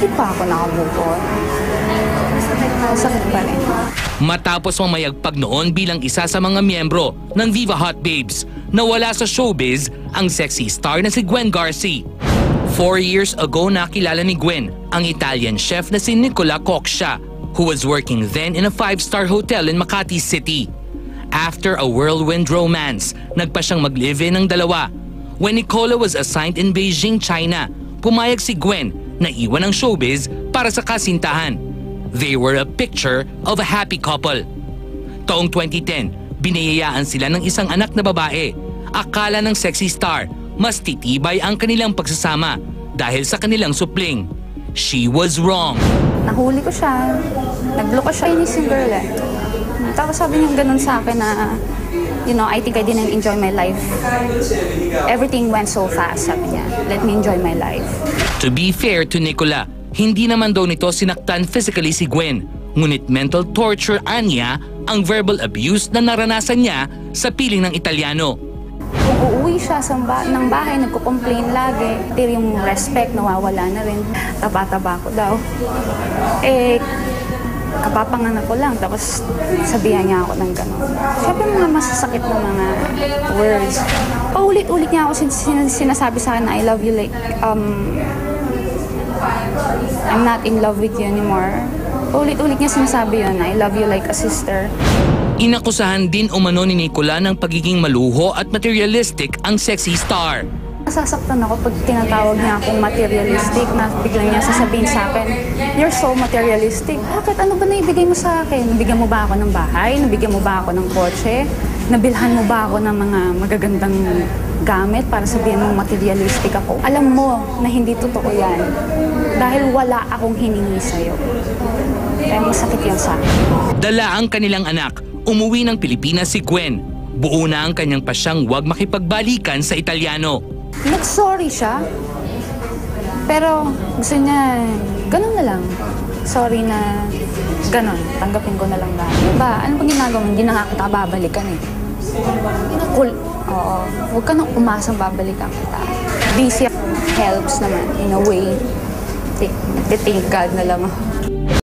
Hindi pa ako nakabukod. Sakit pa rin. Matapos mamayagpag noon bilang isa sa mga miyembro ng Viva Hot Babes, nawala sa showbiz ang sexy star na si Gwen Garcia. 4 years ago nakilala ni Gwen ang Italian chef na si Nicola Coccia, who was working then in a 5-star hotel in Makati City. After a whirlwind romance, nagpa siyang mag-live-in ng dalawa. When Nicola was assigned in Beijing, China, pumayag si Gwen na iwan ang showbiz para sa kasintahan. They were a picture of a happy couple. Taong 2010, biniyayaan sila ng isang anak na babae. Akala ng sexy star, mas titibay ang kanilang pagsasama dahil sa kanilang supling. She was wrong. Nahuli ko siya. Nag-block ko siya. Inis yung girl eh. Tapos sabi niya ganun sa akin na, you know, I think I didn't enjoy my life. Everything went so fast, sabi niya. Let me enjoy my life. To be fair to Nicola, hindi naman daw nito sinaktan physically si Gwen. Ngunit mental torture anya ang verbal abuse na naranasan niya sa piling ng Italiano. Kung uuwi siya ng bahay, nagko-complain lagi. Pero yung respect, nawawala na rin. Taba-taba ko daw. Kapapanganak ko lang, tapos sabihan niya ako ng gano'n. Siyempre mga masasakit na mga words. Paulit-ulit niya ako sinasabi sa akin na I love you like, I'm not in love with you anymore. Paulit-ulit niya sinasabi yun na I love you like a sister. Inakusahan din umano ni Nicola ng pagiging maluho at materialistic ang sexy star. Nasasaktan ako pag tinatawag niya akong materialistic na biglang niya sasabihin sa akin, you're so materialistic. Bakit? Ano ba naibigay mo sa akin? Nabigyan mo ba ako ng bahay? Nabigyan mo ba ako ng kotse? Nabilhan mo ba ako ng mga magagandang gamit para sabihin mong materialistic ako? Alam mo na hindi totoo yan. Dahil wala akong hiningi sa'yo. Kaya masakit yan sa akin. Dala ang kanilang anak. Umuwi ng Pilipinas si Gwen. Buo na ang kanyang pasyang huwag makipagbalikan sa Italiano. Nag-sorry siya. Pero gusto niya, ganun na lang. Sorry na ganun. Tanggapin ko na lang ba? Diba? Ano pang ginagawa mo? Hindi na nga kita babalikan eh. Cool. Oo. Huwag ka nang umasang babalikan kita. Busy helps naman in a way. Thank God na lang ako.